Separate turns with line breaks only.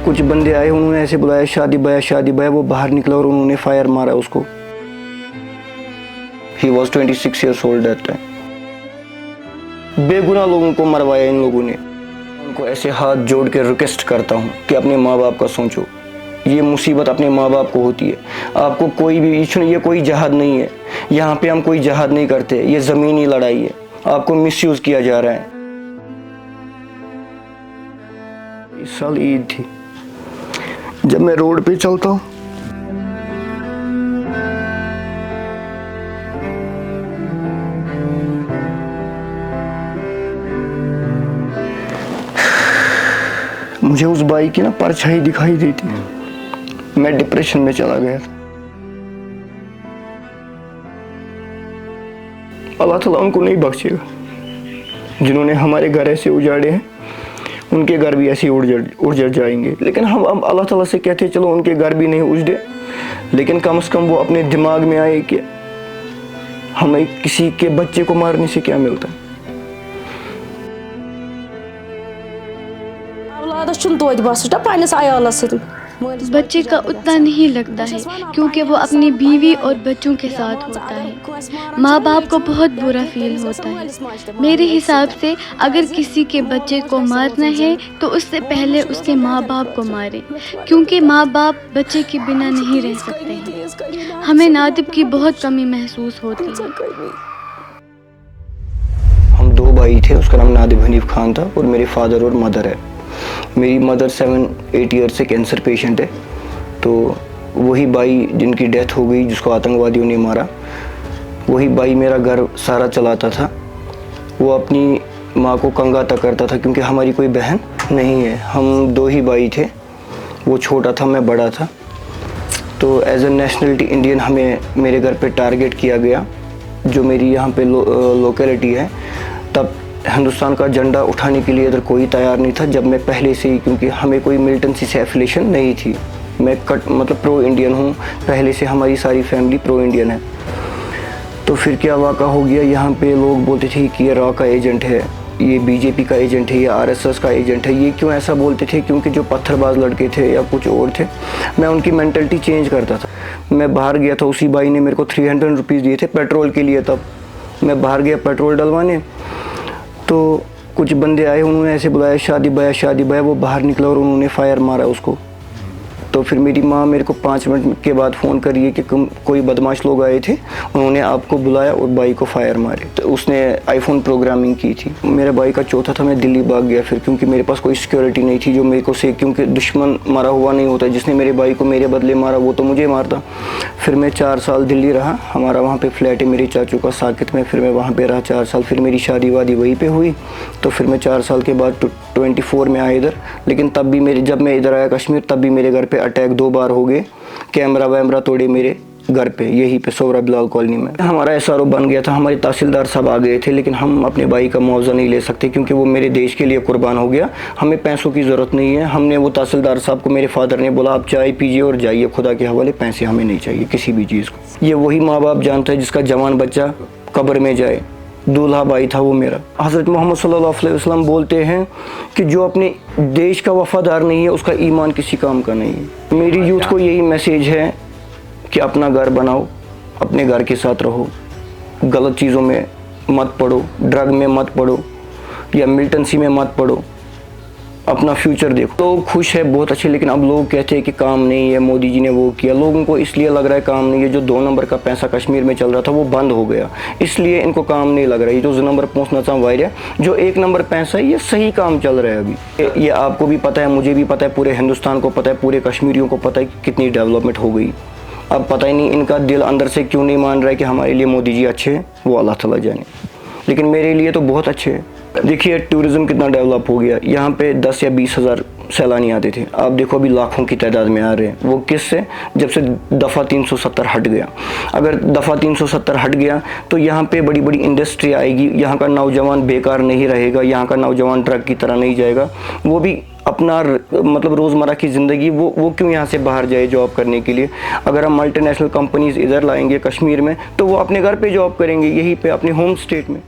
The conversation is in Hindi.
कुछ बंदे आए, उन्होंने ऐसे बुलाया शादी भाया, वो बाहर निकला और उन्होंने फायर मारा उसको। He was 26 years old that time। बेगुनाह लोगों को मरवाया इन लोगों ने। उनको ऐसे हाथ जोड़ के रिक्वेस्ट करता हूँ कि अपने माँ बाप का सोचो, ये मुसीबत अपने माँ बाप को होती है। आपको कोई भी ये कोई जहाद नहीं है, यहाँ पे हम कोई जहाद नहीं करते, ये ज़मीनी लड़ाई है, आपको मिसयूज़ किया जा रहा है। इस साल ईद थी, जब मैं रोड पे चलता हूँ मुझे उस बाइक की ना परछाई दिखाई देती है, मैं डिप्रेशन में चला गया। अल्लाह ताला उनको नहीं बख्शेगा, जिन्होंने हमारे घर ऐसे उजाड़े हैं उनके घर भी ऐसे उजड़ जाएंगे। लेकिन हम अब अल्लाह ताला से कहते हैं चलो उनके घर भी नहीं उजड़े, लेकिन कम से कम वो अपने दिमाग में आए कि हमें किसी के बच्चे को मारने से क्या मिलता है।
बच्चे का उतना नहीं लगता है क्योंकि वो अपनी बीवी और बच्चों के साथ होता है। माँ बाप को बहुत बुरा फील होता है। मेरे हिसाब से अगर किसी के बच्चे को मारना है तो उससे पहले उसके माँ बाप को मारे, क्योंकि माँ बाप बच्चे के बिना नहीं रह सकते हैं। हमें नादिब की बहुत कमी महसूस होती है।
हम दो भाई थे, उसका नाम नादिब हनीफ खान था और मेरे फादर और मदर है। मेरी मदर 7-8 ईयर से कैंसर पेशेंट है। तो वही भाई जिनकी डेथ हो गई, जिसको आतंकवादियों ने मारा, वही भाई मेरा घर सारा चलाता था। वो अपनी माँ को कंगाता करता था क्योंकि हमारी कोई बहन नहीं है, हम दो ही भाई थे। वो छोटा था, मैं बड़ा था। तो एज ए नेशनलिटी इंडियन हमें मेरे घर पे टारगेट किया गया, जो मेरी यहाँ पे लोकेलिटी है। तब हिंदुस्तान का झंडा उठाने के लिए इधर कोई तैयार नहीं था, जब मैं पहले से ही, क्योंकि हमें कोई मिलिटेंसी से एफिलिएशन नहीं थी। मैं मतलब प्रो इंडियन हूँ, पहले से हमारी सारी फैमिली प्रो इंडियन है। तो फिर क्या वाक़ा हो गया, यहाँ पे लोग बोलते थे कि ये रॉ का एजेंट है, ये बीजेपी का एजेंट है, या आरएसएस का एजेंट है। ये क्यों ऐसा बोलते थे? क्योंकि जो पत्थरबाज लड़के थे या कुछ और थे, मैं उनकी मेंटलिटी चेंज करता था। मैं बाहर गया था, उसी भाई ने मेरे को 300 रुपीज़ दिए थे पेट्रोल के लिए। तब मैं बाहर गया पेट्रोल डलवाने, तो कुछ बंदे आए, उन्होंने ऐसे बुलाया शादी भाया, वो बाहर निकला और उन्होंने फायर मारा उसको। तो फिर मेरी माँ मेरे को 5 मिनट के बाद फ़ोन कर रही है कि कोई बदमाश लोग आए थे, उन्होंने आपको बुलाया और भाई को फायर मारे। तो उसने आईफोन प्रोग्रामिंग की थी। मेरे भाई का चौथा था, मैं दिल्ली भाग गया फिर, क्योंकि मेरे पास कोई सिक्योरिटी नहीं थी जो मेरे को से, क्योंकि दुश्मन मरा हुआ नहीं होता। जिसने मेरे भाई को मेरे बदले मारा वो तो मुझे मारता। फिर मैं 4 साल दिल्ली रहा, हमारा वहाँ पर फ्लैट है मेरे चाचू का साकित में। फिर मैं वहाँ पर रहा 4 साल, फिर मेरी शादी वादी वहीं पर हुई। तो फिर मैं 4 साल के बाद 24 में आया इधर। लेकिन तब भी जब मैं इधर आया कश्मीर, तब भी मेरे घर पे अटैक 2 बार हो गए। कैमरा वैमरा तोड़े मेरे घर पे, यहीं पे सोहरा बिलाल कॉलोनी में। हमारा एसआरओ बन गया था, हमारे तहसीलदार सब आ गए थे, लेकिन हम अपने भाई का मुआवजा नहीं ले सकते क्योंकि वो मेरे देश के लिए कुर्बान हो गया। हमें पैसों की ज़रूरत नहीं है। हमने वो तहसीलदार साहब को, मेरे फादर ने बोला आप चाय पीजिए और जाइए, खुदा के हवाले, पैसे हमें नहीं चाहिए किसी भी चीज़ को। ये वही माँ बाप जानता है जिसका जवान बच्चा कब्र में जाए। दूल्हा भाई था वो मेरा। हज़रत मोहम्मद सल्लल्लाहु अलैहि वसल्लम बोलते हैं कि जो अपने देश का वफादार नहीं है उसका ईमान किसी काम का नहीं है। मेरी यूथ को यही मैसेज है कि अपना घर बनाओ, अपने घर के साथ रहो, गलत चीज़ों में मत पड़ो, ड्रग में मत पड़ो या मिलिटेंसी में मत पड़ो, अपना फ्यूचर देखो। लोग खुश है, बहुत अच्छे, लेकिन अब लोग कहते हैं कि काम नहीं है, मोदी जी ने वो किया। लोगों को इसलिए लग रहा है काम नहीं है, जो 2 नंबर का पैसा कश्मीर में चल रहा था वो बंद हो गया, इसलिए इनको काम नहीं लग रहा है। ये जो नंबर पहुँचना था वायरस, जो 1 नंबर पैसा है, ये सही काम चल रहा है अभी। ये आपको भी पता है, मुझे भी पता है, पूरे हिंदुस्तान को पता है, पूरे कश्मीरियों को पता है कि कितनी डेवलपमेंट हो गई। अब पता ही नहीं इनका दिल अंदर से क्यों नहीं मान रहा है कि हमारे लिए मोदी जी अच्छे हैं, वो अल्लाह ताला जाने, लेकिन मेरे लिए तो बहुत अच्छे हैं। देखिए टूरिज़्म कितना डेवलप हो गया। यहाँ पे 10 या 20 हज़ार सैलानी आते थे, आप देखो अभी लाखों की तादाद में आ रहे हैं। वो किससे? जब से दफ़ा 370 हट गया। अगर दफ़ा 370 हट गया तो यहाँ पे बड़ी बड़ी इंडस्ट्री आएगी, यहाँ का नौजवान बेकार नहीं रहेगा, यहाँ का नौजवान ट्रक की तरह नहीं जाएगा। वो भी अपना मतलब रोज़मर्रा की ज़िंदगी वो क्यों यहाँ से बाहर जाए जॉब करने के लिए। अगर हम मल्टीनेशनल कंपनीज़ इधर लाएंगे कश्मीर में तो वो अपने घर पे जॉब करेंगे, यहीं पे अपने होम स्टेट में।